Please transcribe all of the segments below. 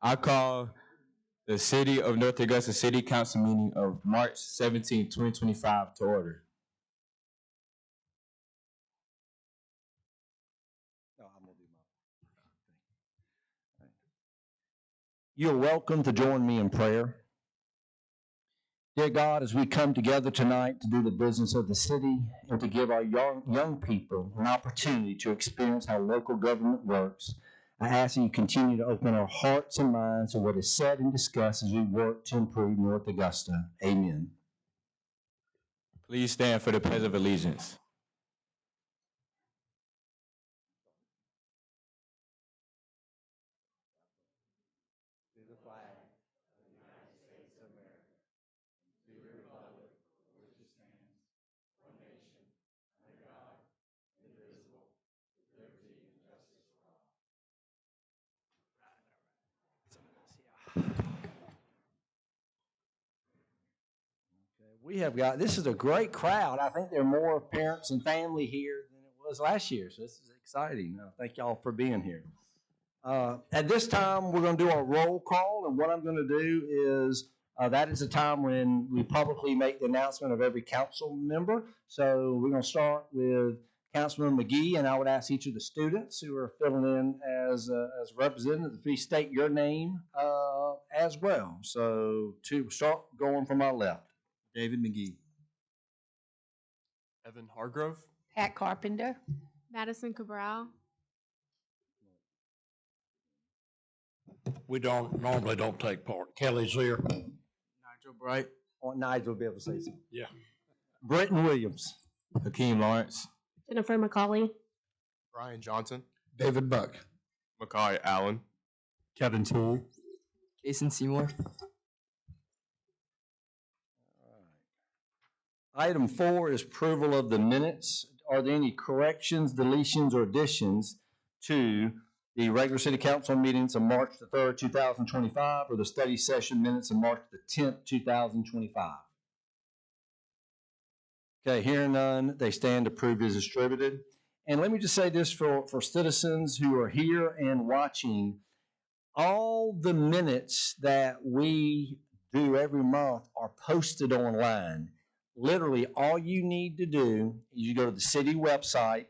I call the City of North Augusta City Council meeting of March 17, 2025 to order. You're welcome to join me in prayer. Dear God, as we come together tonight to do the business of the city and to give our young people an opportunity to experience how local government works, I ask that you continue to open our hearts and minds to what is said and discussed as we work to improve North Augusta. Amen. Please stand for the Pledge of Allegiance. This is a great crowd. I think there are more parents and family here than it was last year, so this is exciting. Thank y'all for being here. At this time, we're going to do our roll call, and what I'm going to do is that is the time when we publicly make the announcement of every council member. So we're going to start with Councilman McGee, and I would ask each of the students who are filling in as representatives to please state your name as well. So to start going from my left. David McGee. Evan Hargrove. Pat Carpenter. Madison Cabral. We normally don't take part. Kelly's here. Nigel Bright. Nigel will be able to say something. Yeah. Britton Williams. Hakeem Lawrence. Jennifer McCauley. Brian Johnson. David Buck. Makai Allen. Kevin Toole. Jason Seymour. Item 4 is approval of the minutes. Are there any corrections, deletions, or additions to the regular city council meetings of March the 3rd, 2025, or the study session minutes of March the 10th, 2025? Okay, hearing none, they stand approved as distributed. And let me just say this for citizens who are here and watching, all the minutes that we do every month are posted online. Literally, all you need to do is you go to the city website,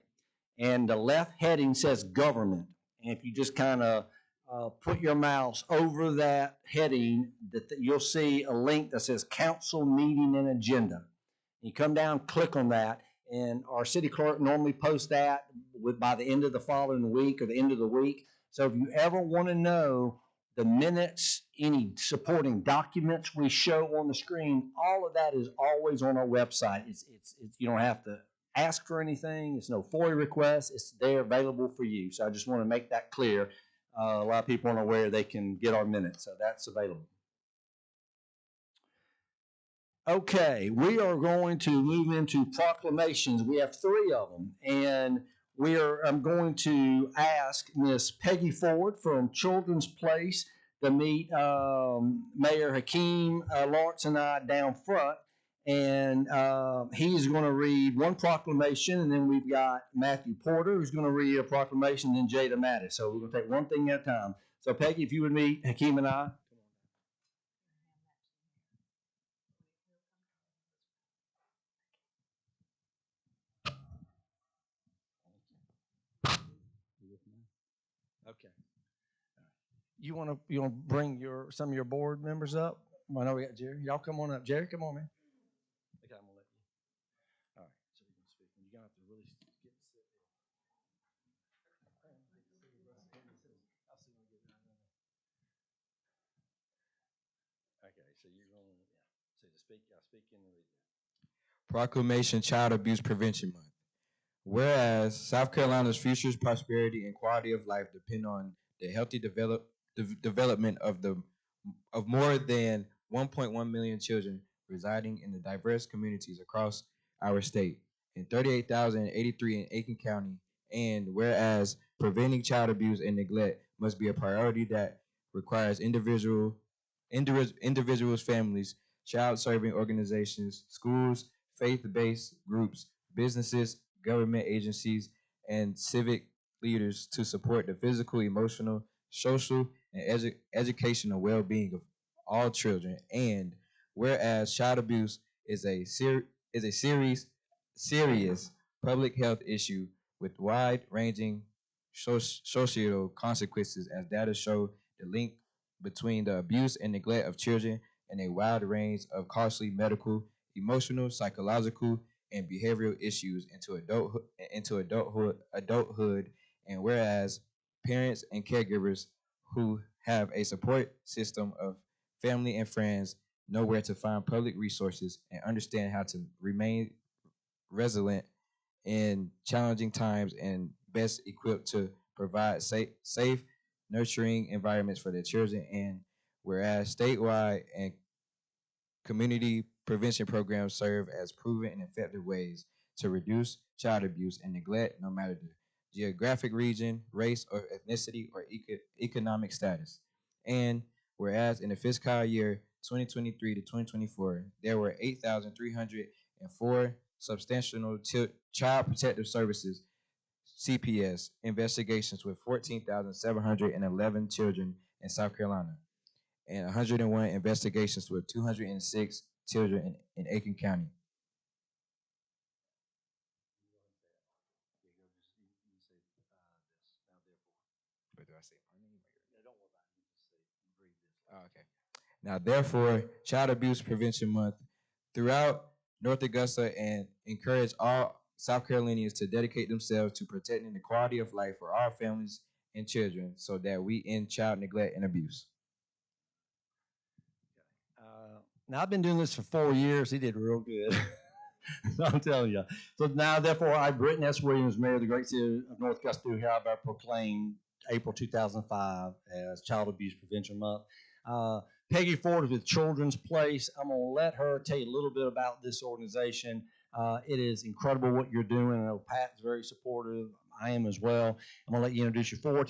and the left heading says government. And if you just kind of put your mouse over that heading, you'll see a link that says council meeting and agenda. You come down, click on that, and our city clerk normally posts that by the end of the following week or the end of the week. So if you ever want to know the minutes, any supporting documents we show on the screen, all of that is always on our website. It's you don't have to ask for anything. It's no FOIA request. It's there available for you. So I just want to make that clear. A lot of people aren't aware they can get our minutes, so that's available. Okay, we are going to move into proclamations. We have 3 of them, and I'm going to ask Miss Peggy Ford from Children's Place to meet Mayor Hakeem Lawrence and I down front. And he's going to read one proclamation, and then we've got Matthew Porter who's going to read a proclamation, and then Jada Mattis. So we're going to take one thing at a time. So Peggy, if you would meet Hakeem and I. Okay. You want to bring some of your board members up? I know we got Jerry. Y'all come on up. Jerry, come on, man. Okay, I'm gonna let you. All right. So we're gonna speak. You're gonna have to really get sit there. Okay, so you're gonna say to speak. I'll speak in the read. Proclamation Child Abuse Prevention Month. Whereas South Carolina's future prosperity and quality of life depend on the healthy development of more than 1.1 million children residing in the diverse communities across our state and 38,083 in Aiken County. And whereas preventing child abuse and neglect must be a priority that requires individuals, families, child-serving organizations, schools, faith-based groups, businesses, government agencies, and civic leaders to support the physical, emotional, social, and educational well-being of all children. And whereas child abuse is a serious public health issue with wide-ranging social consequences, as data show the link between the abuse and neglect of children and a wide range of costly medical, emotional, psychological, and behavioral issues into adulthood, and whereas parents and caregivers who have a support system of family and friends know where to find public resources and understand how to remain resilient in challenging times and best equipped to provide safe, nurturing environments for their children. And whereas statewide and community prevention programs serve as proven and effective ways to reduce child abuse and neglect, no matter the geographic region, race, or ethnicity, or economic status. And whereas in the fiscal year 2023 to 2024, there were 8,304 substantial child protective services CPS investigations with 14,711 children in South Carolina and 101 investigations with 206 children in Aiken County. What do I say? Oh, okay. Now, therefore, Child Abuse Prevention Month throughout North Augusta and encourage all South Carolinians to dedicate themselves to protecting the quality of life for our families and children so that we end child neglect and abuse. Now, I've been doing this for 4 years. He did real good. I'm telling you. So now, therefore, I, Britton S. Williams, Mayor of the great city of North Augusta, do hereby proclaim April 2005 as Child Abuse Prevention Month. Peggy Ford is with Children's Place. I'm going to let her tell you a little bit about this organization. It is incredible what you're doing. I know Pat's very supportive. I am as well. I'm going to let you introduce your board,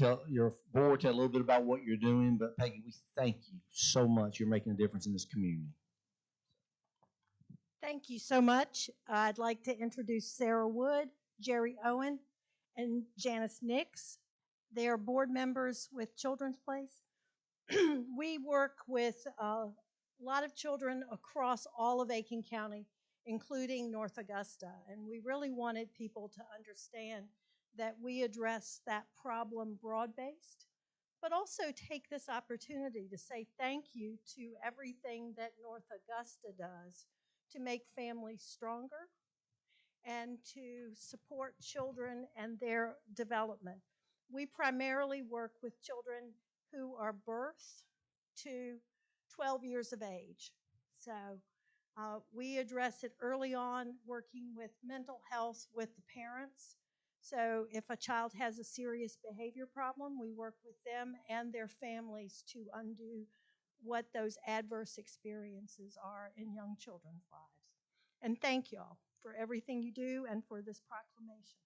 tell a little bit about what you're doing. But Peggy, we thank you so much. You're making a difference in this community. Thank you so much. I'd like to introduce Sarah Wood, Jerry Owen, and Janice Nix. They are board members with Children's Place. We work with a lot of children across all of Aiken County, including North Augusta, and we really wanted people to understand that we address that problem broad-based, but also take this opportunity to say thank you to everything that North Augusta does to make families stronger and to support children and their development. We primarily work with children who are birth to 12 years of age. So we address it early on, working with mental health with the parents. So if a child has a serious behavior problem, we work with them and their families to undo what those adverse experiences are in young children's lives. And thank you all for everything you do and for this proclamation.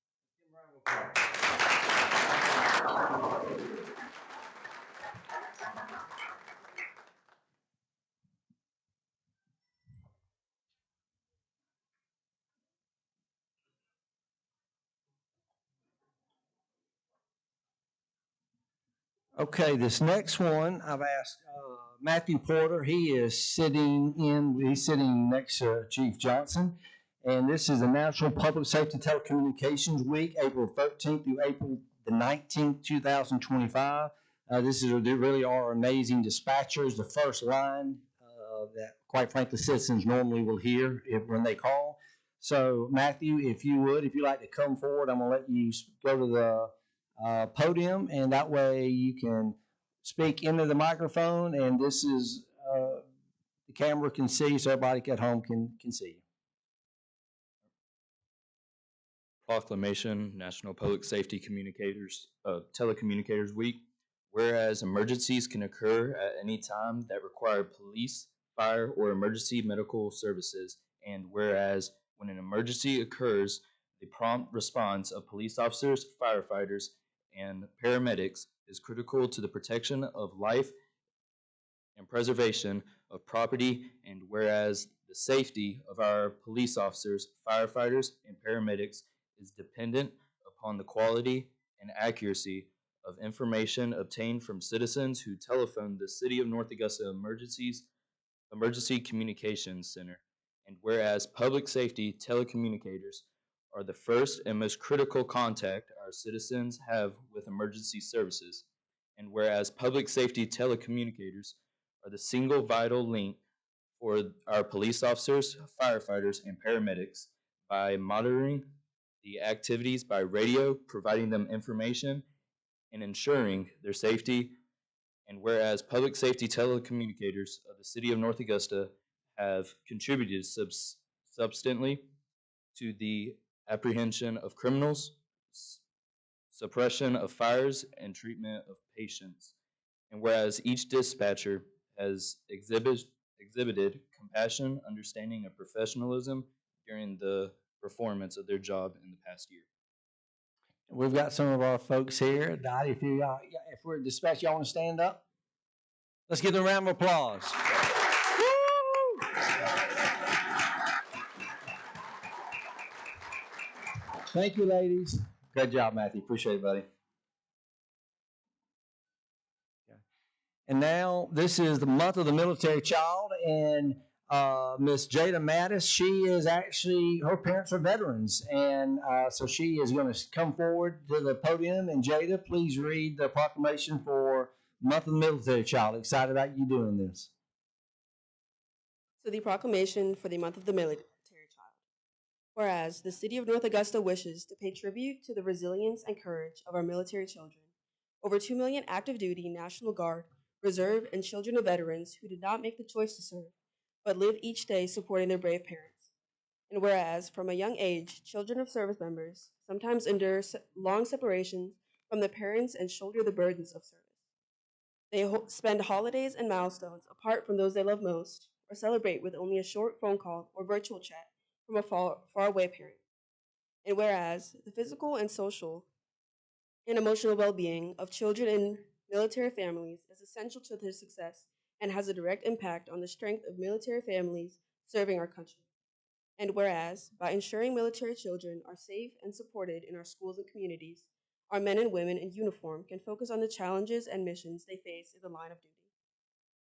Okay, this next one I've asked Matthew Porter. He's sitting next to Chief Johnson. And this is the National Public Safety Telecommunications Week, April 13th through April the 19th, 2025. This is really our amazing dispatchers, the first line that, quite frankly, citizens normally will hear when they call. So, Matthew, if you'd like to come forward, I'm going to let you go to the podium, and that way you can speak into the microphone, and this is the camera can see, so everybody at home can see you. Proclamation, National Public Safety Telecommunicators Week. Whereas emergencies can occur at any time that require police, fire, or emergency medical services, and whereas when an emergency occurs, the prompt response of police officers, firefighters, and paramedics is critical to the protection of life and preservation of property, and whereas the safety of our police officers, firefighters, and paramedics is dependent upon the quality and accuracy of information obtained from citizens who telephone the City of North Augusta Emergency Communications Center. And whereas public safety telecommunicators are the first and most critical contact our citizens have with emergency services, and whereas public safety telecommunicators are the single vital link for our police officers, firefighters, and paramedics by monitoring the activities by radio, providing them information, and ensuring their safety. And whereas public safety telecommunicators of the City of North Augusta have contributed substantially to the apprehension of criminals, suppression of fires, and treatment of patients. And whereas each dispatcher has exhibited compassion, understanding, and professionalism during the performance of their job in the past year. We've got some of our folks here. Dottie, if we're dispatch, y'all want to stand up? Let's give them a round of applause. Thank you, ladies. Great job, Matthew. Appreciate it, buddy. And now this is the month of the military child, and Miss Jada Mattis, she is actually, her parents are veterans, and so she is going to come forward to the podium. And Jada, please read the proclamation for month of the military child. Excited about you doing this. So the proclamation for the month of the military child. Whereas the City of North Augusta wishes to pay tribute to the resilience and courage of our military children, over 2 million active duty National Guard, Reserve, and children of veterans who did not make the choice to serve, but live each day supporting their brave parents. And whereas, from a young age, children of service members sometimes endure long separations from their parents and shoulder the burdens of service. They spend holidays and milestones apart from those they love most, or celebrate with only a short phone call or virtual chat from a far-away parent. And whereas, the physical and social and emotional well-being of children in military families is essential to their success and has a direct impact on the strength of military families serving our country. And whereas, by ensuring military children are safe and supported in our schools and communities, our men and women in uniform can focus on the challenges and missions they face in the line of duty.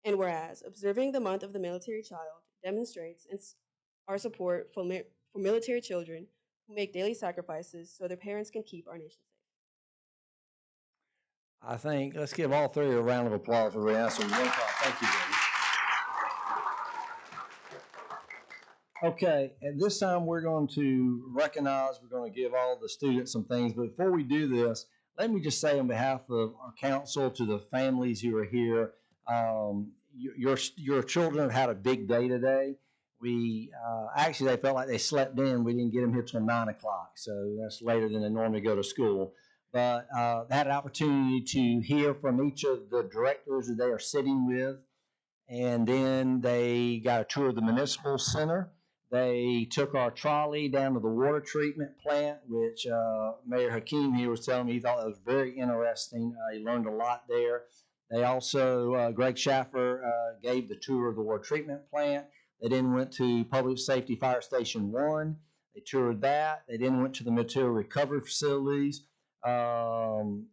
And whereas, observing the month of the military child demonstrates our support for military children who make daily sacrifices so their parents can keep our nation safe. I think, let's give all three a round of applause for the answer. Thank you, Jada. Okay, at this time we're going to recognize, we're going to give all the students some things, but before we do this, let me just say on behalf of our council to the families who are here, your children have had a big day today. We actually, they felt like they slept in. We didn't get them here till 9 o'clock, so that's later than they normally go to school. But they had an opportunity to hear from each of the directors that they are sitting with, and then they got a tour of the municipal center. They took our trolley down to the water treatment plant, which Mayor Hakeem here was telling me he thought that was very interesting. He learned a lot there. They also, Greg Schaffer gave the tour of the water treatment plant. They then went to Public Safety Fire Station 1. They toured that. They then went to the material recovery facilities. And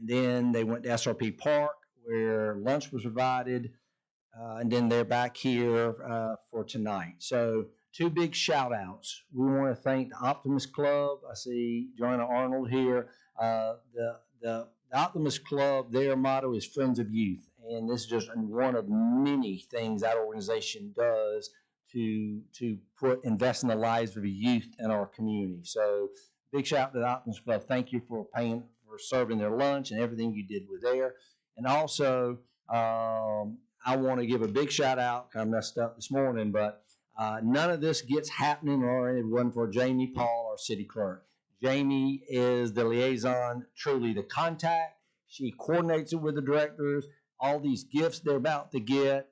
then they went to SRP Park, where lunch was provided. And then they're back here for tonight. So 2 big shout outs. We want to thank the Optimist Club. I see Joanna Arnold here. The Optimist Club, their motto is Friends of Youth. And this is just one of many things that organization does to invest in the lives of the youth in our community. So big shout out to the Optimist Club. Thank you for serving their lunch and everything you did with there. And also, I want to give a big shout out. I messed up this morning, but none of this gets happening or it wasn't for Jamie Paul, our city clerk. Jamie is the liaison, truly the contact. She coordinates it with the directors. All these gifts they're about to get,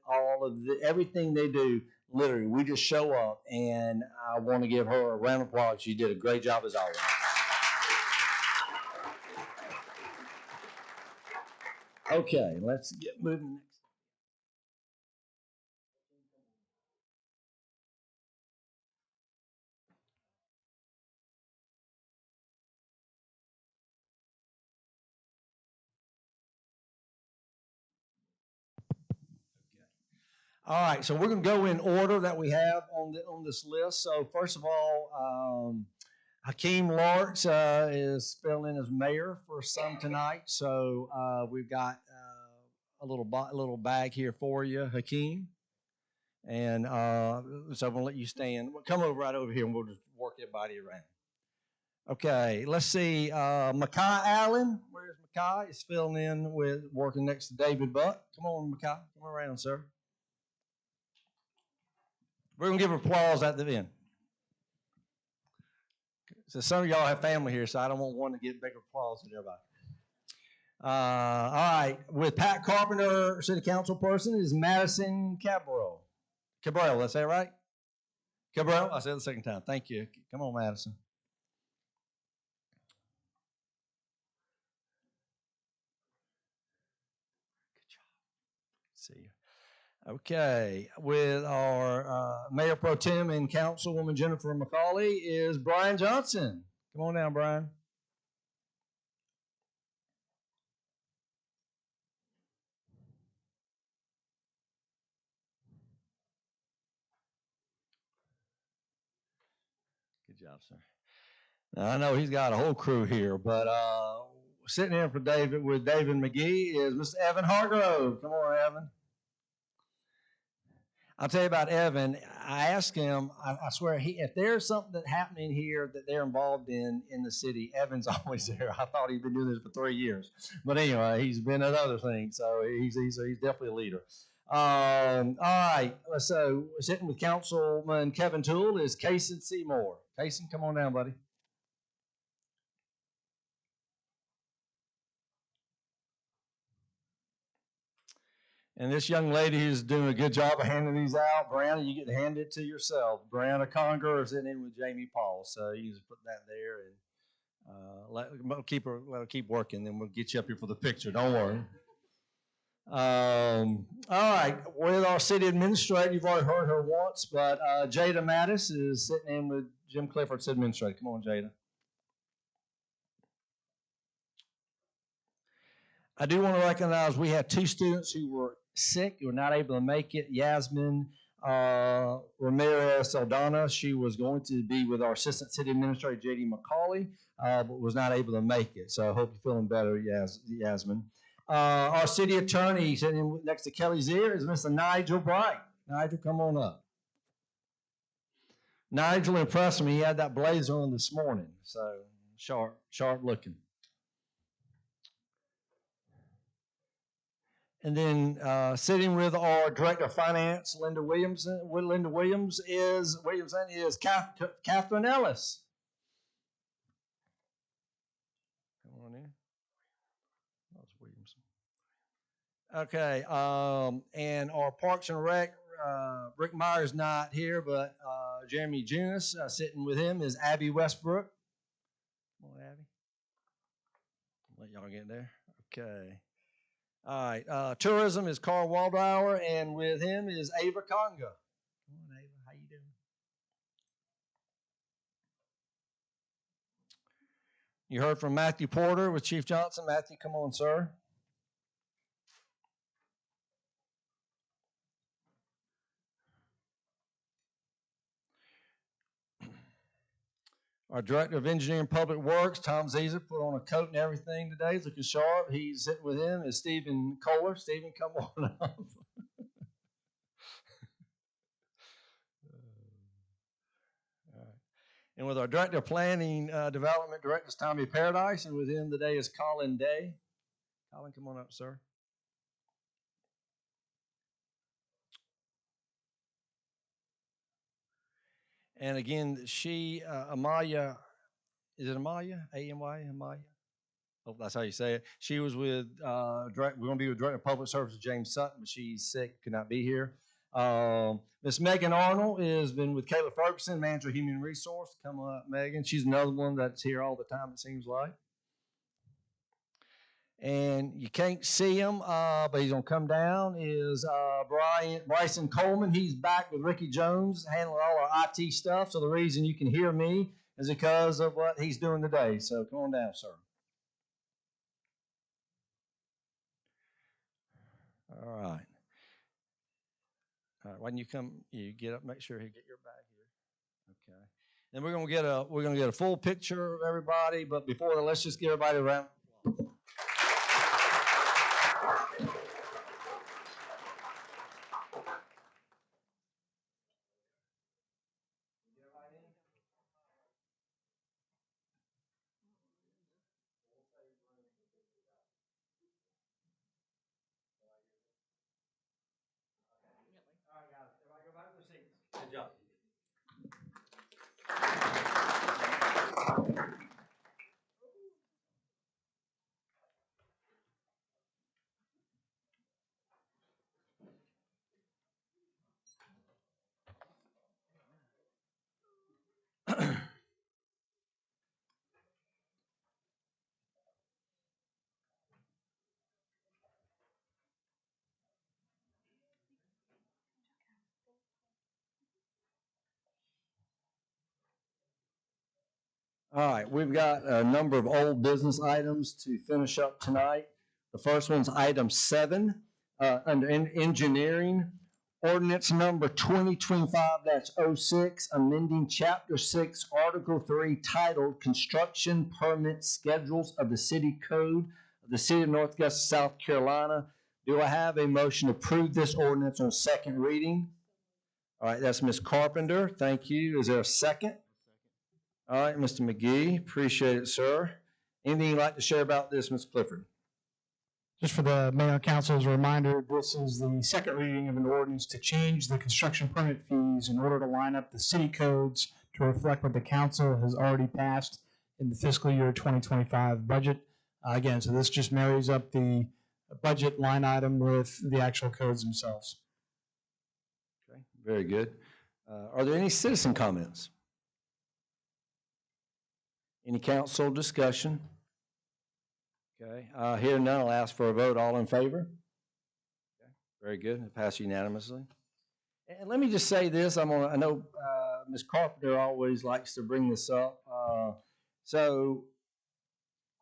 everything they do, literally, we just show up, and I want to give her a round of applause. She did a great job as always. Okay, let's get moving. All right, so we're going to go in order that we have on this list. So first of all, Hakeem Lawrence is filling in as mayor for some tonight. So we've got a little bag here for you, Hakeem. And so I'm going to let you stand. We'll come over right over here and we'll just work your body around. Okay, let's see. Makai Allen, where's Makai? Is filling in with working next to David Buck. Come on, Makai. Come around, sir. We're going to give applause at the end. So some of y'all have family here, so I don't want one to get bigger applause than everybody. All right, with Pat Carpenter, City Council person, is Madison Cabral. Cabral, did I say it right? Cabral, I said it the second time. Thank you. Come on, Madison. Good job. See you. Okay, with our Mayor Pro Tem and Councilwoman Jennifer McCauley is Brian Johnson. Come on down, Brian. Good job, sir. Now, I know he's got a whole crew here, but sitting in for David with David McGee is Mr. Evan Hargrove. Come on, Evan. I'll tell you about Evan. I asked him, I swear, if there's something that's happening here that they're involved in the city, Evan's always there. I thought he'd been doing this for 3 years. But anyway, he's been at other things, so he's definitely a leader. All right, so sitting with Councilman Kevin Toole is Cason Seymour. Cason, come on down, buddy. And this young lady is doing a good job of handing these out. Brianna, you get to hand it to yourself. Brianna Conger is sitting in with Jamie Paul. So you just put that there and let her keep working. Then we'll get you up here for the picture. Don't worry. All right. With our city administrator, you've already heard her once, but Jada Mattis is sitting in with Jim Clifford, city administrator. Come on, Jada. I do want to recognize we had 2 students who were sick, who were not able to make it. Yasmin Ramirez Saldana, she was going to be with our assistant city administrator, J.D. McCauley, but was not able to make it. So I hope you're feeling better, Yasmin. Our city attorney sitting next to Kelly's ear is Mr. Nigel Bright. Nigel, come on up. Nigel impressed me. He had that blazer on this morning, so sharp looking. And then sitting with our director of finance, Linda Williamson. Linda Williamson is Catherine Ellis. Come on in. That was Williamson. Okay, and our Parks and Rec, Rick Meyer's not here, but Jeremy Junis, sitting with him is Abby Westbrook. Come on, Abby. Let y'all get there. Okay. All right. Tourism is Carl Waldauer, and with him is Ava Conga. Come on, Ava. How you doing? You heard from Matthew Porter with Chief Johnson. Matthew, come on, sir. Our Director of Engineering and Public Works, Tom Ziza, put on a coat and everything today. He's looking sharp. He's sitting with him is Stephen Kohler. Stephen, come on up. And with our Director of Planning Development Director is Tommy Paradise, and with him today is Colin Day. Colin, come on up, sir. And again, Amaya, is it Amaya? A-M-Y, Amaya? Oh, that's how you say it. She was with, we're going to be with Director of Public Services, James Sutton, but she's sick, could not be here. Miss Megan Arnold has been with Kayla Ferguson, Manager of Human Resource. Come up, Megan. She's another one that's here all the time, it seems like. And you can't see him, but he's going to come down, is Bryson Coleman. He's back with Ricky Jones, handling all our IT stuff. So the reason you can hear me is because of what he's doing today. So come on down, sir. All right. All right, when you come, you get up, make sure you get your bag here. Okay. And we're gonna get a full picture of everybody, but before that, let's just give everybody a round. All right, guys, everybody go back to their seats. Good job. All right, we've got a number of old business items to finish up tonight. The first one's item 7, under engineering. Ordinance number 2025-06, amending Chapter 6, Article 3, titled Construction Permit Schedules of the City Code of the City of North Augusta, South Carolina. Do I have a motion to approve this ordinance on second reading? All right, that's Ms. Carpenter. Thank you. Is there a second? All right, Mr. McGee, appreciate it, sir. Anything you'd like to share about this, Ms. Clifford? Just for the mayor and council as a reminder, this is the second reading of an ordinance to change the construction permit fees in order to line up the city codes to reflect what the council has already passed in the fiscal year 2025 budget. Again, so this just marries up the budget line item with the actual codes themselves. Okay, very good. Are there any citizen comments? Any council discussion? Okay, here none, I'll ask for a vote. All in favor? Okay, very good. It passed unanimously. And let me just say this, I know Ms. Carpenter always likes to bring this up. So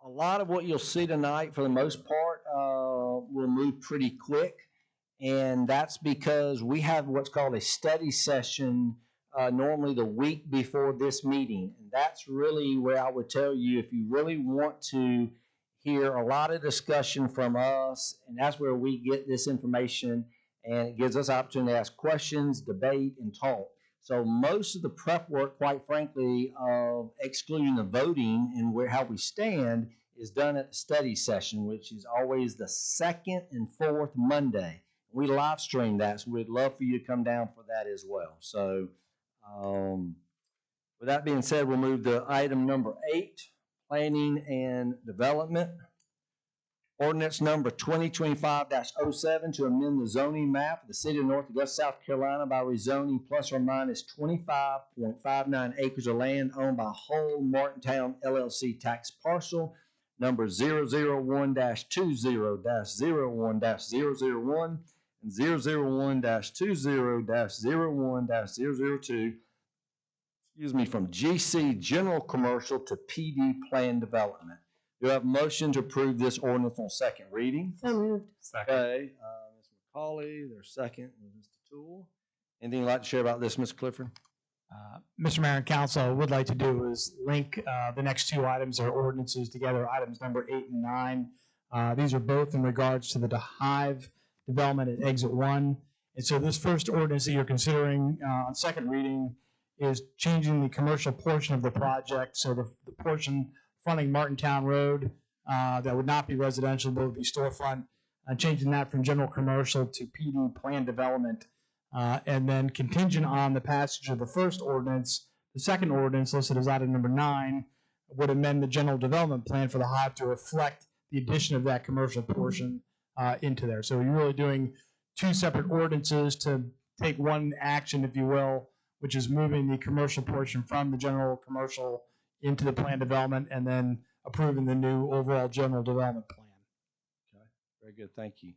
a lot of what you'll see tonight, for the most part, will move pretty quick. And that's because we have what's called a study session normally the week before this meeting. And that's really where I would tell you, if you really want to hear a lot of discussion from us, and that's where we get this information, and it gives us opportunity to ask questions, debate, and talk. So most of the prep work, quite frankly, of excluding the voting and how we stand, is done at the study session, which is always the second and fourth Monday. We live stream that, so we'd love for you to come down for that as well. So with that being said, we'll move to item number 8, planning and development. Ordinance number 2025-07 to amend the zoning map of the city of North Augusta, South Carolina by rezoning plus or minus 25.59 acres of land owned by Whole Martintown LLC tax parcel number 001-20-01-001 and 001-20-01-002, from GC General Commercial to PD Plan Development. Do I have a motion to approve this ordinance on second reading? So moved. Okay, Ms. McCauley, there's second, and Mr. Toole. Anything you'd like to share about this, Ms. Clifford? Mr. Mayor and Council, I would like to do is link the next two items or ordinances together, items number 8 and 9. These are both in regards to the Hive development at Exit 1. And so this first ordinance that you're considering on second reading is changing the commercial portion of the project. So the portion fronting Martintown Road that would not be residential, but would be storefront, changing that from general commercial to PD Plan Development. And then contingent on the passage of the first ordinance, the second ordinance listed as item number 9 would amend the general development plan for the Hive to reflect the addition of that commercial portion into there. So you're really doing two separate ordinances to take one action, if you will, which is moving the commercial portion from the general commercial into the plan development and then approving the new overall general development plan. Okay, very good, thank you.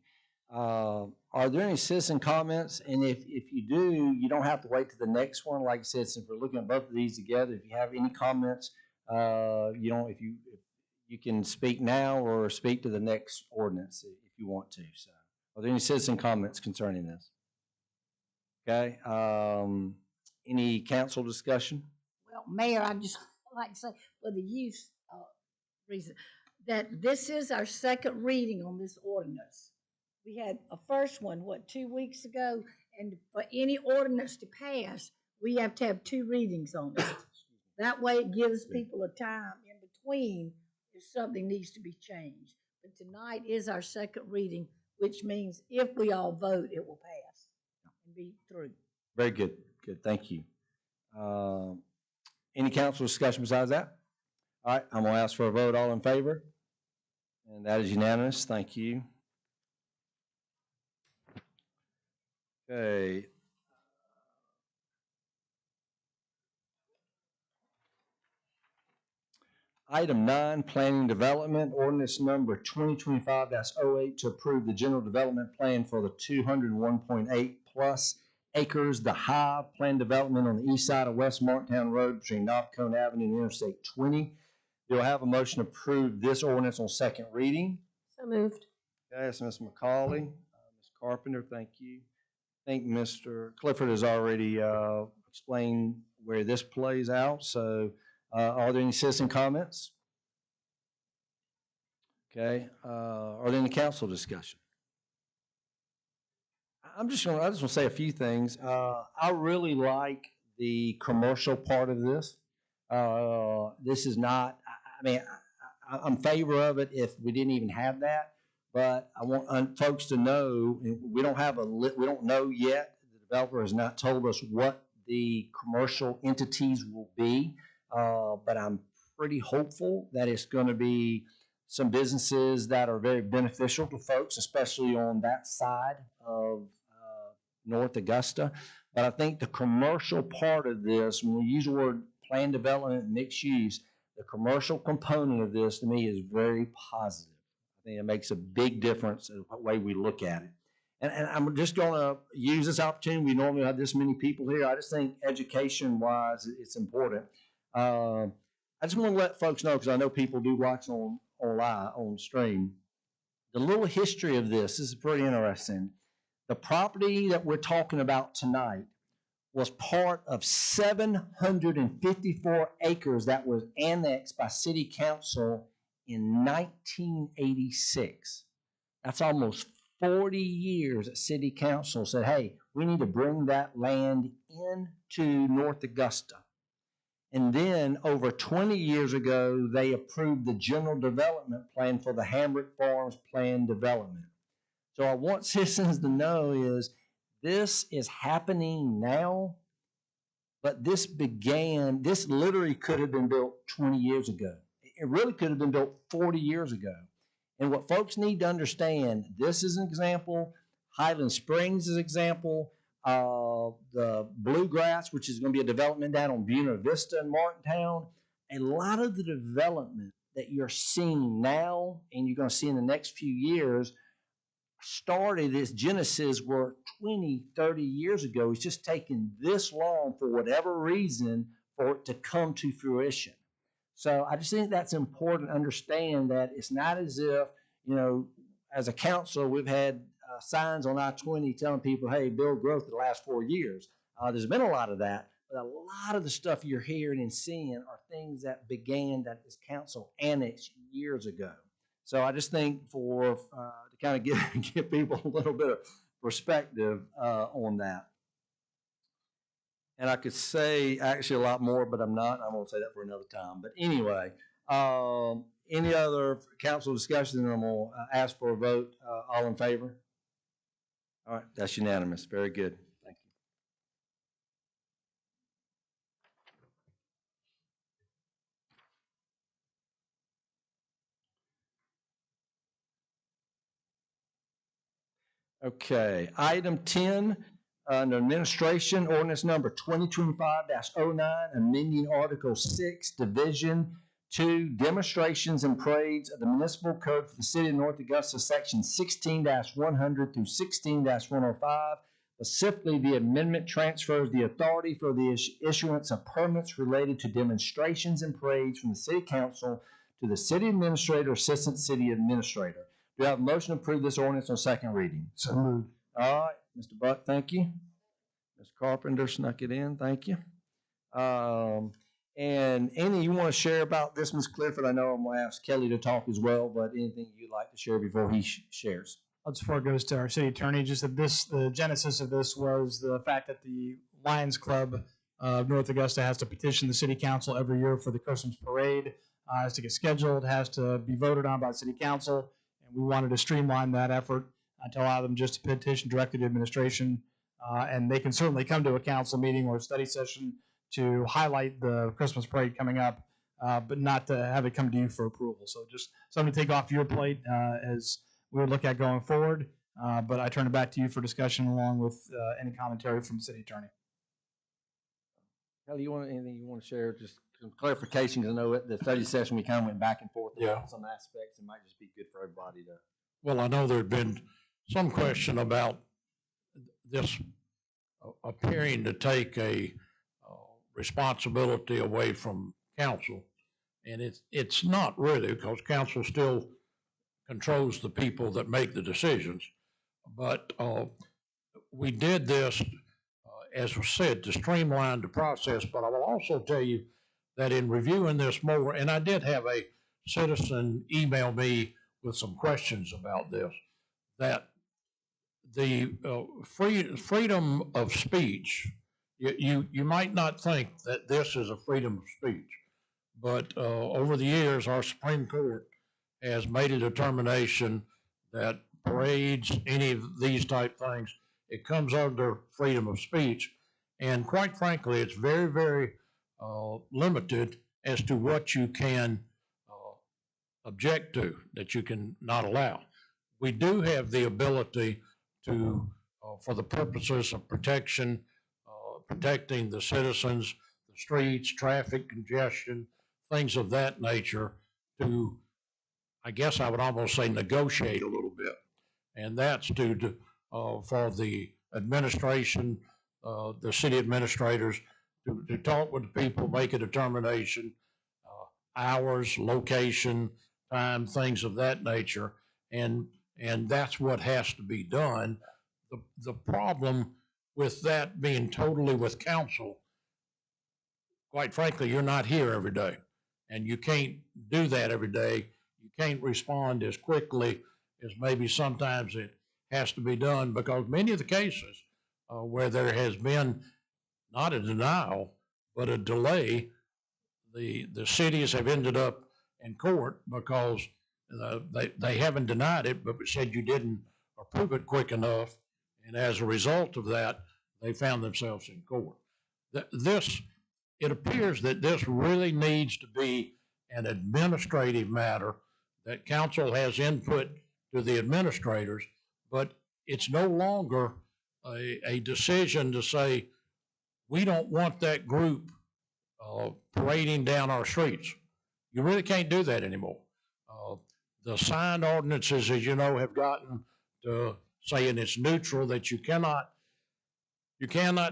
Are there any citizen comments? And if you do, you don't have to wait to the next one. Like I said, since we're looking at both of these together, if you have any comments, if you can speak now or speak to the next ordinance if you want to. So, are there any citizen comments concerning this? Okay, any council discussion? Well, Mayor, I just like to say for the use reason that this is our second reading on this ordinance. We had a first one, 2 weeks ago? And for any ordinance to pass, we have to have two readings on it. That way it gives people a time in between if something needs to be changed. But tonight is our second reading, which means if we all vote, it will pass and be through. Very good, good, thank you. Any council discussion besides that? All right, I'm gonna ask for a vote, all in favor? And that is unanimous, thank you. Okay. Item 9, Planning Development, ordinance number 2025-08 to approve the general development plan for the 201.8 plus acres, the Hive Plan Development on the east side of West Martintown Road between Knob Cone Avenue and Interstate 20. Do I have a motion to approve this ordinance on second reading? So moved. Okay, that's Ms. McCauley. Ms. Carpenter, thank you. I think Mr. Clifford has already explained where this plays out, so are there any citizen comments? Okay, are there any council discussion? I just want to say a few things. I really like the commercial part of this. This is not, I'm in favor of it if we didn't even have that, but I want folks to know, we don't know yet. The developer has not told us what the commercial entities will be, but I'm pretty hopeful that it's going to be some businesses that are very beneficial to folks, especially on that side of North Augusta. But I think the commercial part of this, when we use the word planned development, mixed use, the commercial component of this to me is very positive. I think it makes a big difference in the way we look at it. And I'm just going to use this opportunity. We normally have this many people here. I just think education-wise, it's important. I just want to let folks know, because I know people do watch on live, on stream. The little history of this is pretty interesting. The property that we're talking about tonight was part of 754 acres that was annexed by city council in 1986. That's almost 40 years that city council said, hey, we need to bring that land into North Augusta. And then over 20 years ago, they approved the general development plan for the Hambrick Farms Plan Development. So I want citizens to know is this is happening now, but this literally could have been built 20 years ago. It really could have been built 40 years ago. And what folks need to understand, this is an example, Highland Springs is an example, the Bluegrass, which is going to be a development down on Buena Vista in Martintown. A lot of the development that you're seeing now and you're going to see in the next few years started, its genesis were 20, 30 years ago. It's just taken this long for whatever reason for it to come to fruition. So I just think that's important to understand that it's not as if, as a council, we've had signs on I-20 telling people, hey, build growth in the last 4 years. There's been a lot of that, but a lot of the stuff you're hearing and seeing are things that began that this council annexed years ago. So I just think to kind of give people a little bit of perspective on that. And I could say actually a lot more, but I'm not. I'm going to say that for another time. But anyway, any other council discussion? I'm going to ask for a vote. All in favor? All right, that's unanimous. Very good. Thank you. Okay, item 10. Under administration, ordinance number 2025-09, amending Article 6, Division 2, demonstrations and parades of the municipal code for the city of North Augusta, section 16-100 through 16-105. Specifically, the amendment transfers the authority for the issuance of permits related to demonstrations and parades from the city council to the city administrator, assistant city administrator. Do I have a motion to approve this ordinance on second reading? So moved. All right, Mr. Buck, thank you. Ms. Carpenter snuck it in, thank you. And Annie, you want to share about this, Ms. Clifford? I know I'm going to ask Kelly to talk as well, but anything you'd like to share before he shares? Just before it goes to our city attorney, just that the genesis of this was the fact that the Lions Club of North Augusta has to petition the city council every year for the Christmas parade. Has to get scheduled, has to be voted on by the city council, and we wanted to streamline that effort to allow them just to petition directly to administration. And they can certainly come to a council meeting or a study session to highlight the Christmas parade coming up, but not to have it come to you for approval. So just something to take off your plate as we would look at going forward. But I turn it back to you for discussion along with any commentary from the city attorney. Kelly, anything you want to share? Just some clarification, because I know at the study session we kind of went back and forth about some aspects. It might just be good for everybody to. Well, I know there'd been some question about this appearing to take a responsibility away from council. And it's not really, because council still controls the people that make the decisions. But we did this, as was said, to streamline the process. But I will also tell you that in reviewing this more, and I did have a citizen email me with some questions about this, that the freedom of speech, you might not think that this is a freedom of speech, but over the years, our Supreme Court has made a determination that parades, any of these type things, it comes under freedom of speech. And quite frankly, it's very, very limited as to what you can object to, that you can not allow. We do have the ability to, for the purposes of protection, protecting the citizens, the streets, traffic congestion, things of that nature, to, I guess I would almost say, negotiate a little bit. And that's for the administration, the city administrators, to talk with the people, make a determination, hours, location, time, things of that nature. And that's what has to be done. The problem with that being totally with council, quite frankly, you're not here every day. And you can't do that every day. You can't respond as quickly as maybe sometimes it has to be done, because many of the cases where there has been not a denial, but a delay, the cities have ended up in court because they haven't denied it, but said you didn't approve it quick enough. And as a result of that, they found themselves in court. It appears that this really needs to be an administrative matter, that council has input to the administrators, but it's no longer a decision to say, we don't want that group parading down our streets. You really can't do that anymore. The sign ordinances, as you know, have gotten to saying it's neutral, that you cannot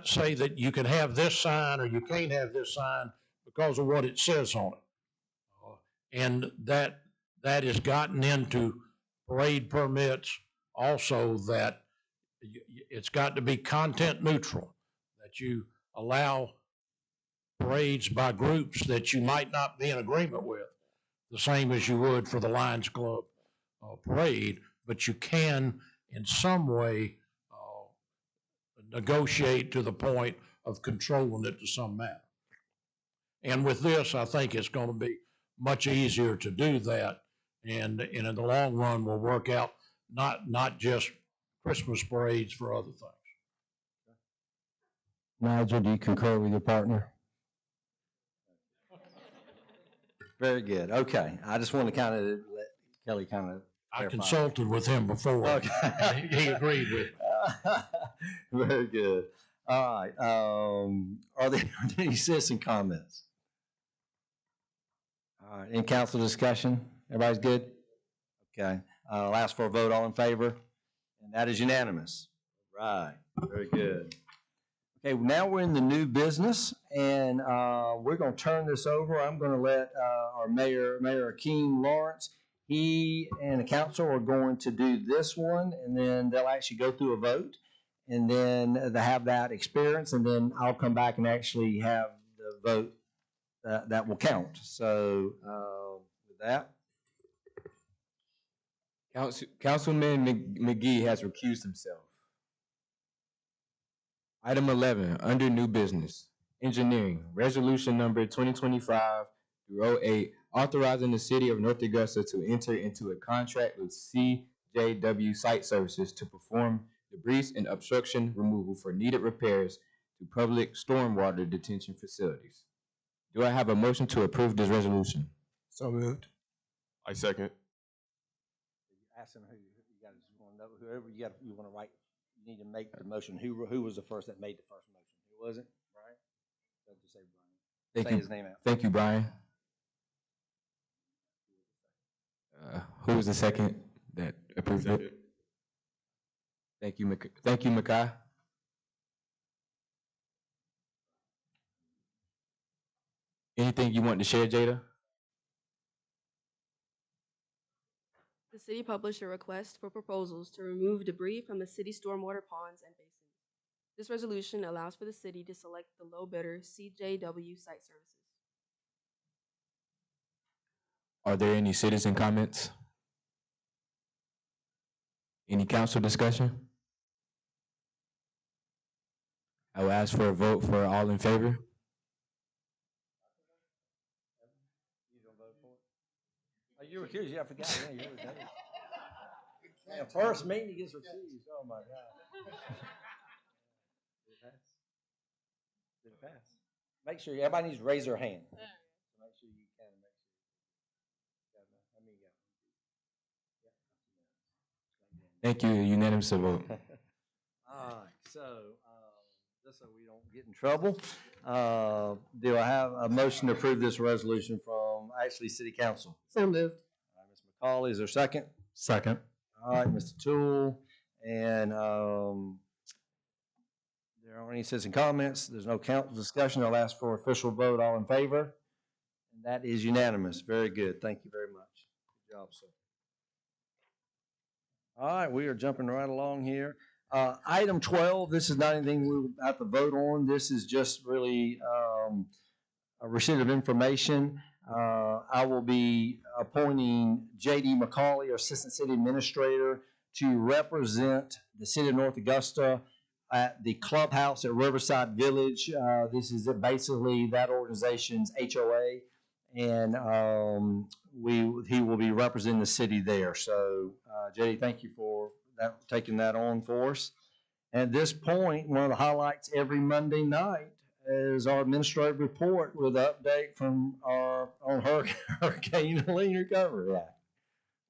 say that you can have this sign or you can't have this sign because of what it says on it. And that has gotten into parade permits also, that it's got to be content neutral, that you allow parades by groups that you might not be in agreement with, the same as you would for the Lions Club parade, but you can in some way negotiate to the point of controlling it to some manner. And with this, I think it's going to be much easier to do that, and in the long run will work out not just Christmas parades, for other things. Nigel, do you concur with your partner? Very good. Okay. I just want to kind of let Kelly kind of I consulted with him before. Okay. He agreed with me. Very good. All right. Are there any citizen comments? All right. Any council discussion? Everybody's good? Okay. I'll ask for a vote. All in favor? And that is unanimous. Right. Very good. Okay, now we're in the new business, and we're going to turn this over. I'm going to let our Mayor Akeem Lawrence, he and the council are going to do this one, and then they'll actually go through a vote. and then to have that experience, and then I'll come back and actually have the vote that will count. So with that, Councilman McGee has recused himself. Item 11, under new business, engineering, resolution number 2025-08, authorizing the city of North Augusta to enter into a contract with CJW Site Services to perform debris and obstruction removal for needed repairs to public stormwater detention facilities. Do I have a motion to approve this resolution? So moved. I second. ask them who you got to want to know whoever you want to write. You need to make the motion. Who was the first that made the first motion? Who was it? Brian. Just say Brian. Say his name out. Thank you, Brian. Who was the second that approved it? Thank you, Makai. Anything you want to share, Jada? The city published a request for proposals to remove debris from the city stormwater ponds and basins. This resolution allows for the city to select the low bidder, CJW Site Services. Are there any citizen comments? Any council discussion? I will ask for a vote for all in favor. Oh, you recused? Yeah, I forgot. Yeah, you were there. Yeah, first meeting he gets recused. Oh my God. Did it pass? Did it pass? Make sure everybody needs to raise their hand. So make sure you can. Make sure. How many you got? Thank you. Unanimous vote. All right. So just so we don't get in trouble, do I have a motion to approve this resolution from Ashley City Council? So moved. All right, Ms. McCauley, is there a second? Second. All right, Mr. Toole, and there aren't any citizen comments. There's no council discussion. I'll ask for official vote. All in favor? And that is unanimous. Very good. Thank you very much. Good job, sir. All right, we are jumping right along here. Item 12, this is not anything we have to vote on. This is just really a receipt of information. I will be appointing J.D. McCauley, our Assistant City Administrator, to represent the City of North Augusta at the clubhouse at Riverside Village. This is basically that organization's HOA, and he will be representing the city there. So, J.D., thank you for taking that on for us. At this point, one of the highlights every Monday night is our administrative report with an update from on Hurricane Helene recovery. Yeah,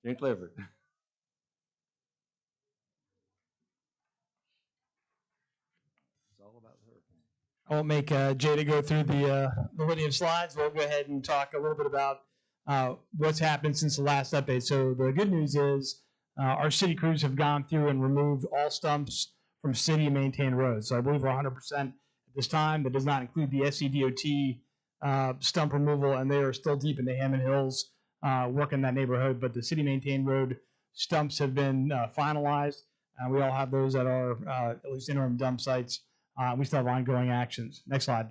Jim Clifford. It's all about the hurricane. I won't make Jada go through the litany of slides. We'll go ahead and talk a little bit about what's happened since the last update. So the good news is our city crews have gone through and removed all stumps from city-maintained roads. So I believe we're 100% at this time. That does not include the SCDOT stump removal, and they are still deep in the Hammond Hills working that neighborhood. But the city-maintained road stumps have been finalized. We all have those at our at least interim dump sites. We still have ongoing actions. Next slide.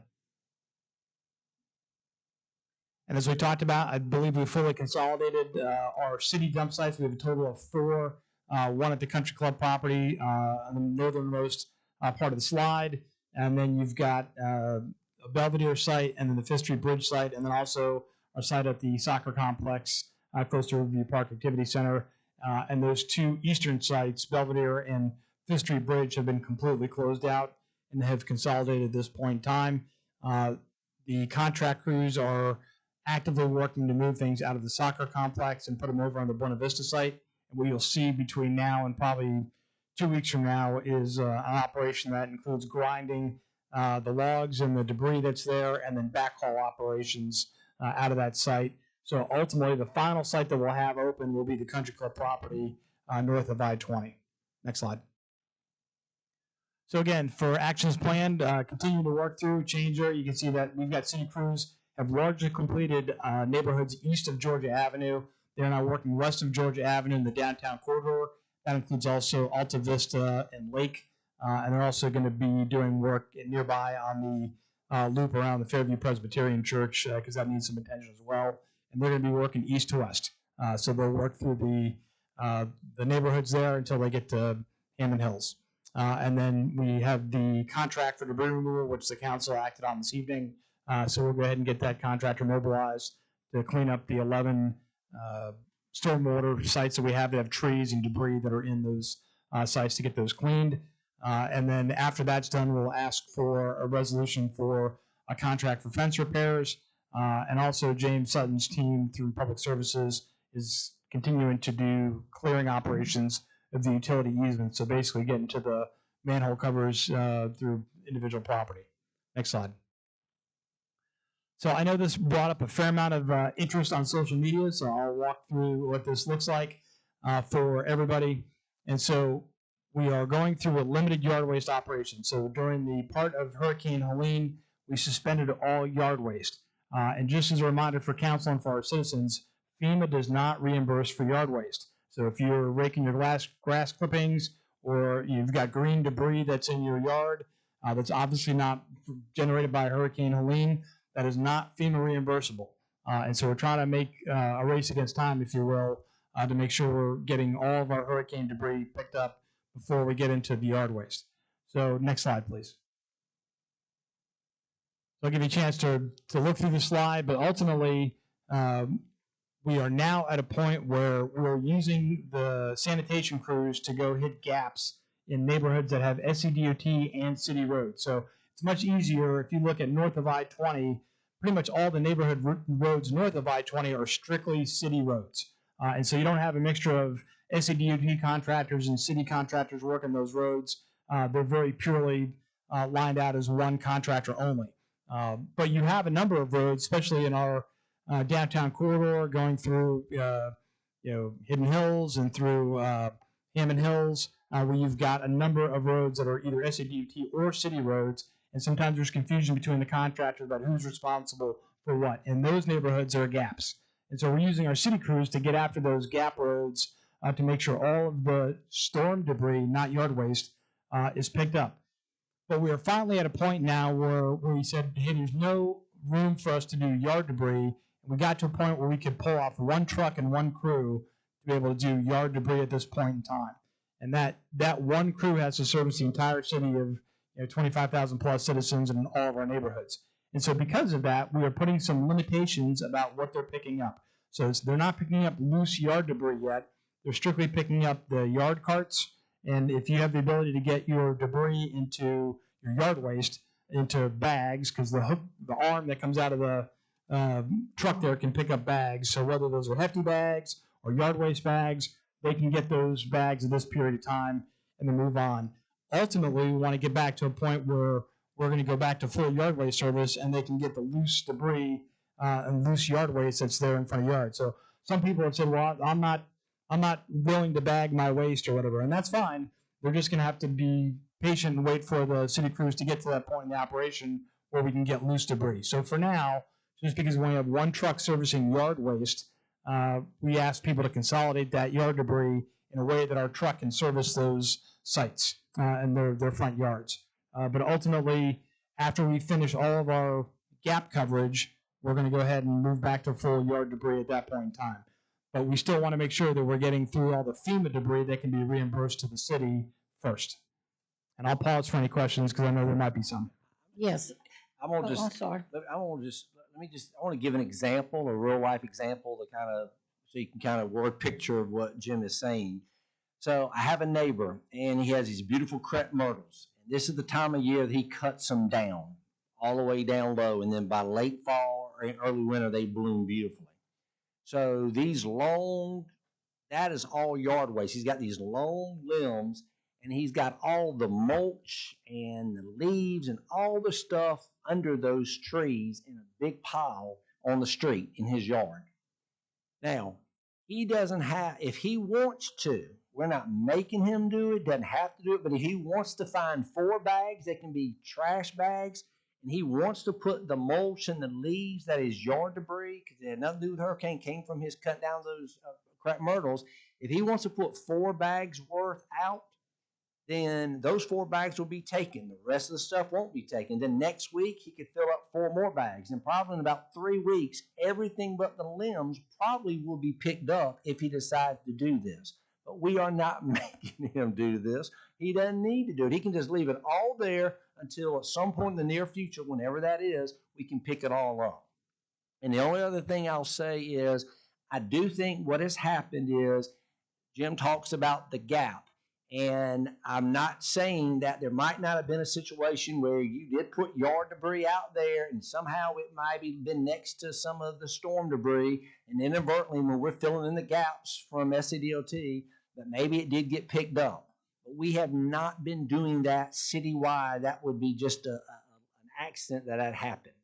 And as we talked about, I believe we fully consolidated our city dump sites. We have a total of 4, one at the Country Club property on the northernmost part of the slide. And then you've got a Belvedere site, and then the Fifth Street Bridge site, and then also our site at the soccer complex close to Riverview Park Activity Center. And those 2 eastern sites, Belvedere and Fifth Street Bridge, have been completely closed out and have consolidated at this point in time. The contract crews are actively working to move things out of the soccer complex and put them over on the Buena Vista site. And what you'll see between now and probably 2 weeks from now is an operation that includes grinding the logs and the debris that's there, and then backhaul operations out of that site. So ultimately, the final site that we'll have open will be the Country Club property north of I-20. Next slide. So again, for actions planned, continue to work through, change there. You can see that we've got city crews have largely completed neighborhoods east of Georgia Avenue. They're now working west of Georgia Avenue in the downtown corridor. That includes also Alta Vista and Lake And they're also going to be doing work nearby on the loop around the Fairview Presbyterian Church because that needs some attention as well. And they're going to be working east to west. So they'll work through the neighborhoods there until they get to Hammond Hills. And then we have the contract for debris removal, which the council acted on this evening. So we'll go ahead and get that contractor mobilized to clean up the 11 stormwater sites that we have that have trees and debris that are in those sites to get those cleaned. And then after that's done, we'll ask for a resolution for a contract for fence repairs. And also James Sutton's team through Public Services is continuing to do clearing operations of the utility easement. So basically getting to the manhole covers through individual property. Next slide. So I know this brought up a fair amount of interest on social media, so I'll walk through what this looks like for everybody. And so we are going through a limited yard waste operation. So during the part of Hurricane Helene, we suspended all yard waste. And just as a reminder for council and for our citizens, FEMA does not reimburse for yard waste. So if you're raking your grass clippings or you've got green debris that's in your yard that's obviously not generated by Hurricane Helene, that is not FEMA reimbursable. And so we're trying to make a race against time, if you will, to make sure we're getting all of our hurricane debris picked up before we get into the yard waste. So next slide, please. So I'll give you a chance to look through the slide, but ultimately, we are now at a point where we're using the sanitation crews to go hit gaps in neighborhoods that have SCDOT and city roads. So it's much easier if you look at north of I-20, pretty much all the neighborhood roads north of I-20 are strictly city roads. And so you don't have a mixture of SCDOT contractors and city contractors working those roads. They're very purely lined out as one contractor only. But you have a number of roads, especially in our downtown corridor going through Hidden Hills and through Hammond Hills, where you've got a number of roads that are either SCDOT or city roads, and sometimes there's confusion between the contractors about who's responsible for what. In those neighborhoods, there are gaps. And so we're using our city crews to get after those gap roads to make sure all of the storm debris, not yard waste, is picked up. But we are finally at a point now where we said, hey, there's no room for us to do yard debris. And we got to a point where we could pull off one truck and one crew to be able to do yard debris at this point in time. And that one crew has to service the entire city of 25,000 plus citizens in all of our neighborhoods. And so because of that, we are putting some limitations about what they're picking up. So they're not picking up loose yard debris yet. They're strictly picking up the yard carts. And if you have the ability to get your debris into your yard waste into bags, because the arm that comes out of the truck there can pick up bags. So whether those are hefty bags or yard waste bags, they can get those bags at this period of time and then move on. Ultimately, we want to get back to a point where we're going to go back to full yard waste service and they can get the loose debris and loose yard waste that's there in front of yard. So some people have said, well, I'm not willing to bag my waste or whatever, and that's fine. They're just going to have to be patient and wait for the city crews to get to that point in the operation where we can get loose debris. So for now, just because we only have one truck servicing yard waste, we ask people to consolidate that yard debris in a way that our truck can service those sites and their front yards. But ultimately, after we finish all of our gap coverage, we're going to go ahead and move back to full yard debris at that point in time. But we still want to make sure that we're getting through all the FEMA debris that can be reimbursed to the city first. And I'll pause for any questions because I know there might be some. Yes. I'm gonna I'm sorry. I want to give an example, a real life example, so you can kind of word picture of what Jim is saying. So I have a neighbor, and he has these beautiful crepe myrtles. And this is the time of year that he cuts them down, all the way down low, and then by late fall or early winter, they bloom beautifully. So that is all yard waste. He's got these long limbs, and he's got all the mulch and the leaves and all the stuff under those trees in a big pile on the street in his yard. Now, he doesn't have, if he wants to, we're not making him do it, doesn't have to do it, but if he wants to find 4 bags that can be trash bags, and he wants to put the mulch and the leaves that is yard debris, because it had nothing to do with hurricane, came from his cut down those crepe myrtles. If he wants to put 4 bags worth out, then those 4 bags will be taken. The rest of the stuff won't be taken. Then next week, he could fill up 4 more bags. And probably in about 3 weeks, everything but the limbs probably will be picked up if he decides to do this. But we are not making him do this. He doesn't need to do it. He can just leave it all there until at some point in the near future, whenever that is, we can pick it all up. And the only other thing I'll say is, I do think what has happened is Jim talks about the gap. And I'm not saying that there might not have been a situation where you did put yard debris out there and somehow it might have been next to some of the storm debris. And inadvertently, when we're filling in the gaps from SCDOT, that maybe it did get picked up. But we have not been doing that citywide. That would be just an accident that had happened.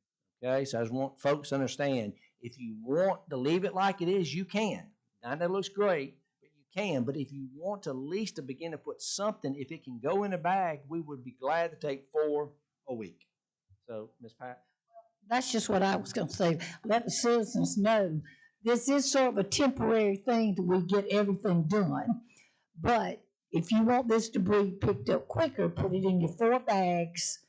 Okay, so I just want folks to understand, if you want to leave it like it is, you can. Now that looks great, but you can. But if you want to at least to begin to put something, if it can go in a bag, we would be glad to take 4 a week. So, Ms. Pat? That's just what I was going to say. Let the citizens know this is sort of a temporary thing till we get everything done. But if you want this debris picked up quicker, put it in your 4 bags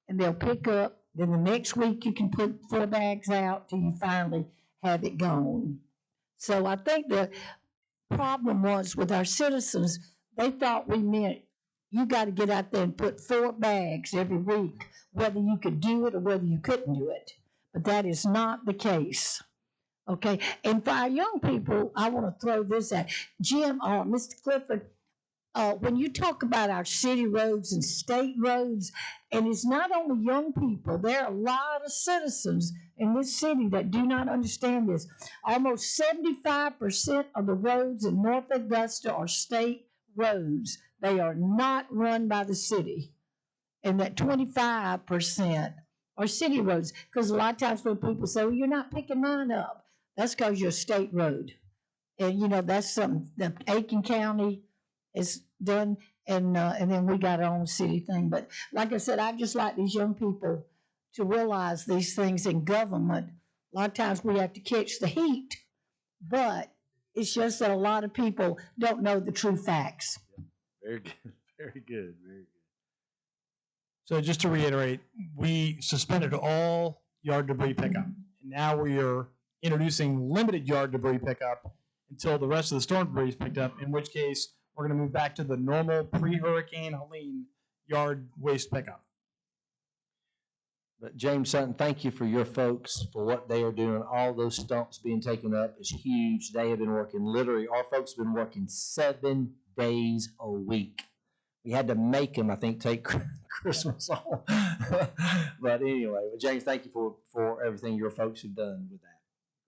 and they'll pick up. Then the next week you can put 4 bags out till you finally have it gone. So I think the problem was with our citizens, they thought we meant you got to get out there and put 4 bags every week, whether you could do it or whether you couldn't do it. But that is not the case. Okay, and for our young people, I want to throw this at Jim or Mr. Clifford. When you talk about our city roads and state roads, and it's not only young people, there are a lot of citizens in this city that do not understand this. Almost 75% of the roads in North Augusta are state roads. They are not run by the city. And that 25% are city roads. Because a lot of times when people say, well, you're not picking mine up, that's because you're a state road. And, you know, that's something that Aiken County is done, and then we got our own city thing. But like I said, I just like these young people to realize these things in government. A lot of times we have to catch the heat, but it's just that a lot of people don't know the true facts. Very good, very good, very good. So just to reiterate, we suspended all yard debris pickup. And now we are introducing limited yard debris pickup until the rest of the storm debris is picked up, in which case we're going to move back to the normal pre-Hurricane Helene yard waste pickup. But James Sutton, thank you for your folks for what they are doing. All those stumps being taken up is huge. They have been working literally, our folks have been working 7 days a week. We had to make them, I think, take Christmas off. But anyway, James, thank you for everything your folks have done with that.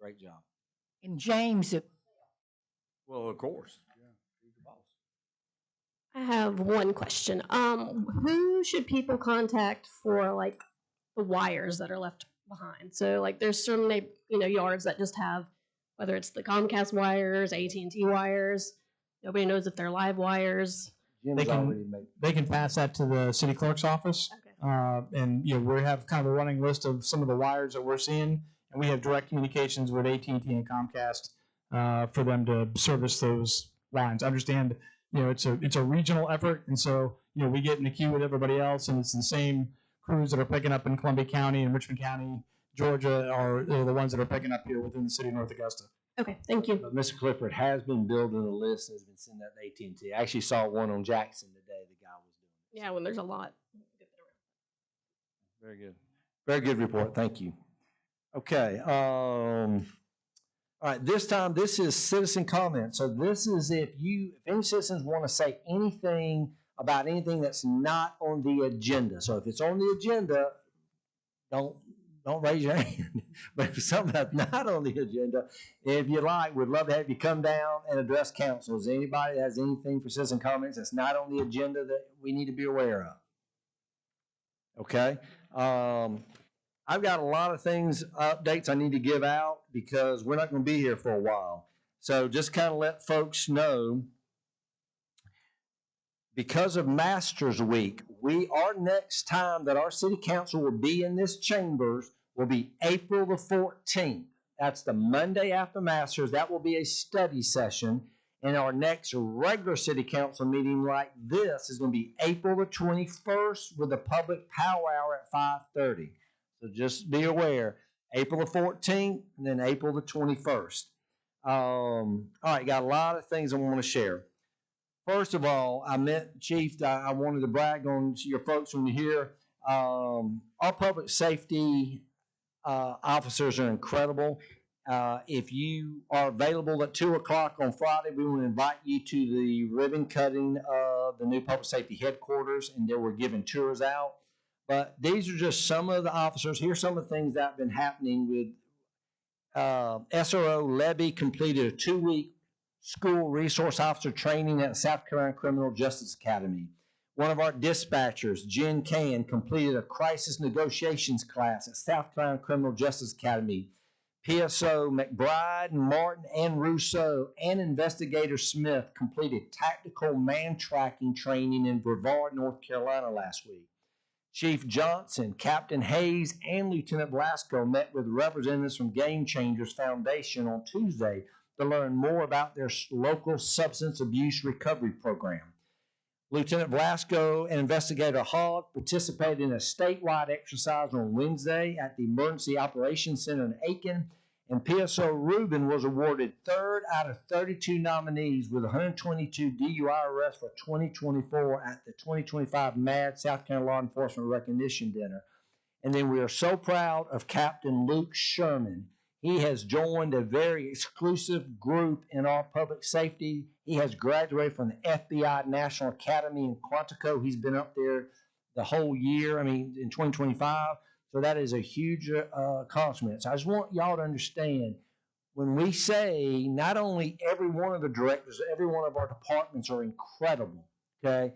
Great job. And James, Well, of course. Yeah, he's the boss. I have one question. Who should people contact for like the wires that are left behind? So like there's certainly, yards that just have, whether it's the Comcast wires, AT&T wires, nobody knows if they're live wires. Jim's They can pass that to the city clerk's office. Okay. And we have kind of a running list of some of the wires that we're seeing, and we have direct communications with AT&T and Comcast for them to service those lines. I understand, it's a regional effort, and so we get in the queue with everybody else, and it's the same crews that are picking up in Columbia County and Richmond County, Georgia, are the ones that are picking up here within the city of North Augusta. Okay, thank you. But Mr. Clifford has been building a list and has been sending that to AT&T. I actually saw one on Jackson today. The guy was doing it. Yeah, when there's a lot. Very good. Very good report. Thank you. Okay. All right. This time, this is citizen comment. So this is if any citizens want to say anything about anything that's not on the agenda. So if it's on the agenda, don't raise your hand. But if it's something that's not on the agenda, if you like, we'd love to have you come down and address council. Is anybody that has anything for citizen comments that's not on the agenda that we need to be aware of? Okay. I've got a lot of things, updates I need to give out because we're not going to be here for a while. So just kind of let folks know, because of Masters Week, our next time that our city council will be in this chambers will be April the 14th. That's the Monday after Masters. That will be a study session. And our next regular city council meeting like this is going to be April the 21st with a public power hour at 5:30. So just be aware, April the 14th and then April the 21st. All right, got a lot of things I want to share. First of all, I met Chief. I wanted to brag on your folks when you're here. Our public safety officers are incredible. If you are available at 2 o'clock on Friday, we want to invite you to the ribbon cutting of the new public safety headquarters, and they were giving tours out. But these are just some of the officers. Here's some of the things that have been happening with SRO Levy completed a 2-week school resource officer training at South Carolina Criminal Justice Academy. One of our dispatchers, Jen Can, completed a crisis negotiations class at South Carolina Criminal Justice Academy. PSO McBride, Martin, and Rousseau, and Investigator Smith completed tactical man tracking training in Brevard, North Carolina last week. Chief Johnson, Captain Hayes, and Lieutenant Blasco met with representatives from Game Changers Foundation on Tuesday to learn more about their local substance abuse recovery program. Lieutenant Blasco and Investigator Hogg participated in a statewide exercise on Wednesday at the Emergency Operations Center in Aiken, and PSO Rubin was awarded 3rd out of 32 nominees with 122 DUI arrests for 2024 at the 2025 MAD South Carolina Law Enforcement Recognition Dinner. And then we are so proud of Captain Luke Sherman. He has joined a very exclusive group in our public safety. He has graduated from the FBI National Academy in Quantico. He's been up there the whole year, in 2025. So that is a huge accomplishment. So I just want y'all to understand, when we say not only every one of the directors, every one of our departments are incredible, okay?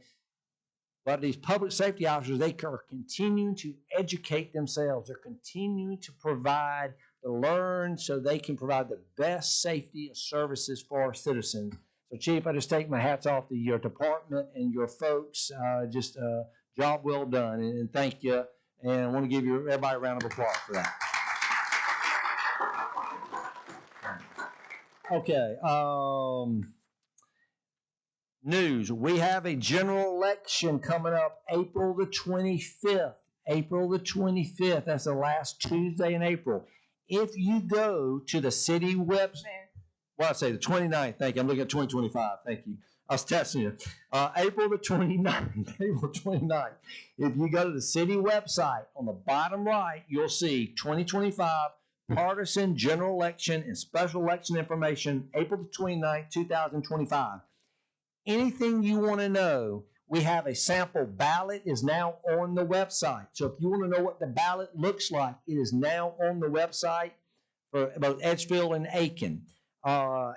But these public safety officers, they are continuing to educate themselves. They're continuing to provide, to learn so they can provide the best safety services for our citizens. So, Chief, I just take my hats off to your department and your folks. Just job well done, and thank you. And I want to give you everybody a round of applause for that. Okay. News. We have a general election coming up April the 25th. April the 25th. That's the last Tuesday in April. If you go to the city website, well, I say the 29th. Thank you. I'm looking at 2025. Thank you. I was testing you. April the 29th. April 29th. If you go to the city website, on the bottom right, you'll see 2025 partisan general election and special election information, April the 29th, 2025. Anything you want to know, we have a sample ballot is now on the website. So if you want to know what the ballot looks like, it is now on the website for both Edgefield and Aiken.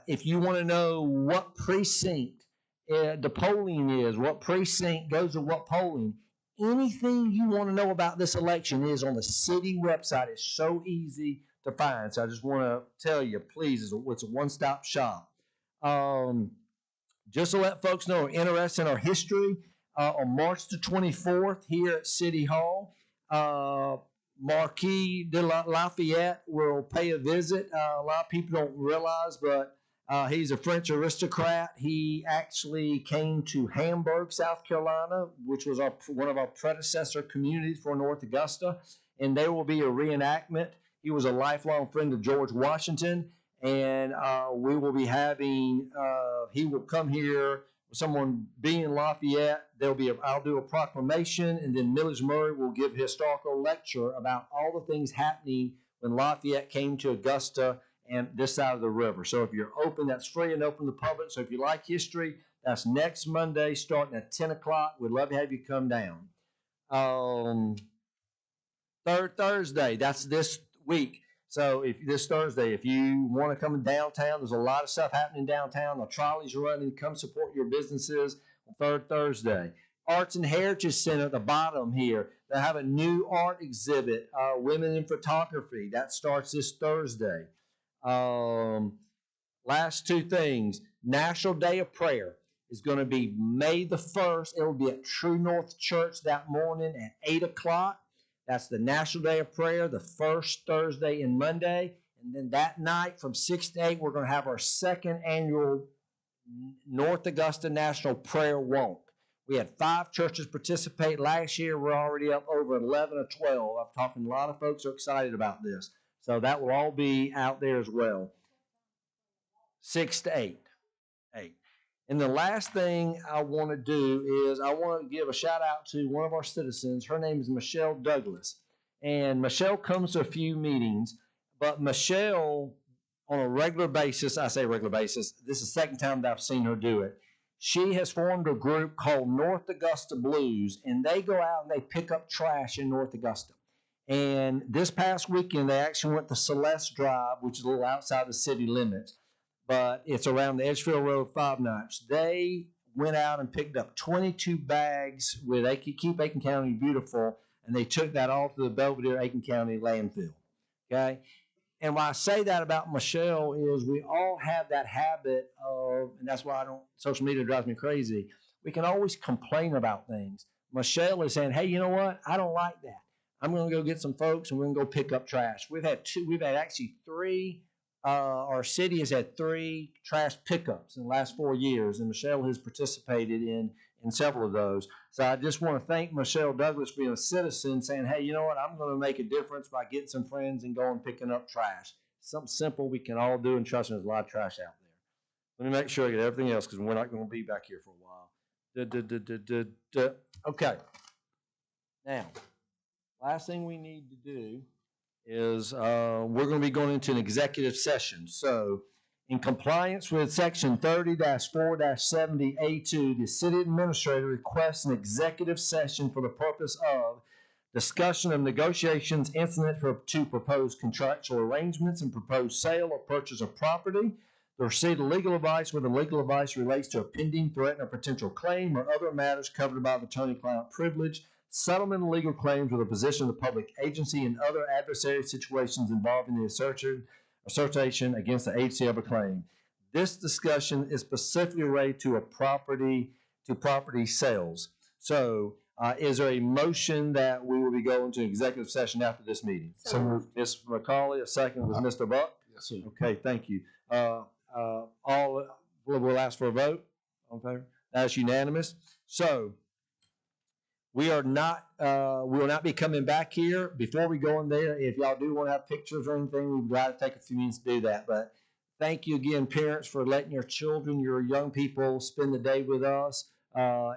If you want to know what precinct the polling is, what precinct goes to what polling, anything you want to know about this election is on the city website. It's so easy to find. So I just want to tell you, please, it's a one-stop shop. Just to let folks know, interested in our history, on March the 24th here at City Hall, Marquis de Lafayette will pay a visit. A lot of people don't realize, but he's a French aristocrat. He actually came to Hamburg, South Carolina, which was one of our predecessor communities for North Augusta, and there will be a reenactment. He was a lifelong friend of George Washington, and we will be having, he will come here with someone being Lafayette. I'll do a proclamation, and then Millage Murray will give a historical lecture about all the things happening when Lafayette came to Augusta and this side of the river. So if you're open, that's free and open to the public. So if you like history, that's next Monday starting at 10 o'clock. We'd love to have you come down. Third Thursday, that's this week. So this Thursday, if you want to come downtown, there's a lot of stuff happening downtown. The trolleys are running. Come support your businesses on third Thursday. Arts and Heritage Center at the bottom here. They have a new art exhibit, Women in Photography. That starts this Thursday. Last two things. National Day of Prayer is going to be May the 1st. It will be at True North Church that morning at 8 o'clock. That's the National Day of Prayer, the first Thursday and Monday. And then that night from 6 to 8, we're going to have our second annual North Augusta National Prayer Walk. We had 5 churches participate last year. We're already up over 11 or 12. I'm talking, a lot of folks are excited about this. So that will all be out there as well. 6 to 8. 8. And the last thing I want to do is I want to give a shout out to one of our citizens. Her name is Michelle Douglas. And Michelle comes to a few meetings, but Michelle, on a regular basis, I say regular basis, this is the second time that I've seen her do it. She has formed a group called North Augusta Blues, and they go out and they pick up trash in North Augusta. And this past weekend, they actually went to Celeste Drive, which is a little outside the city limits, but it's around the Edgefield Road 5 Notch. They went out and picked up 22 bags with Keep Aiken County Beautiful, and they took that all to the Belvedere Aiken County landfill. Okay? And why I say that about Michelle is we all have that habit of, and that's why social media drives me crazy. We can always complain about things. Michelle is saying, hey, you know what? I don't like that. I'm going to go get some folks and we're going to go pick up trash. We've had actually 3, our city has had 3 trash pickups in the last 4 years, and Michelle has participated in several of those. So I just want to thank Michelle Douglas for being a citizen, saying, hey, you know what, I'm going to make a difference by getting some friends and going picking up trash. Something simple we can all do, and trust me, there's a lot of trash out there. Let me make sure I get everything else because we're not going to be back here for a while. Okay. Now, last thing we need to do is we're going to be going into an executive session. So, in compliance with Section 30-4-70A2, the city administrator requests an executive session for the purpose of discussion of negotiations incident to proposed contractual arrangements and proposed sale or purchase of property, the receipt of legal advice where the legal advice relates to a pending, threatened, or potential claim or other matters covered by the attorney-client privilege, settlement of legal claims with a position of the public agency, and other adversary situations involving the assertion against the agency of a claim. This discussion is specifically related to property sales. So, is there a motion that we will be going to executive session after this meeting? So, Ms. McCauley, a second was Mr. Buck. Yes, sir. Okay, thank you. We'll ask for a vote. All in favor? That's unanimous. So, we will not be coming back here. Before we go in there, if y'all do want to have pictures or anything, we'd like to take a few minutes to do that. But thank you again, parents, for letting your children, your young people, spend the day with us.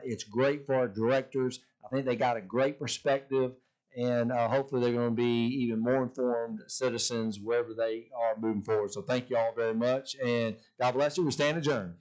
It's great for our directors. I think they got a great perspective, and hopefully they're going to be even more informed citizens wherever they are moving forward. So thank you all very much, and God bless you. We stand adjourned.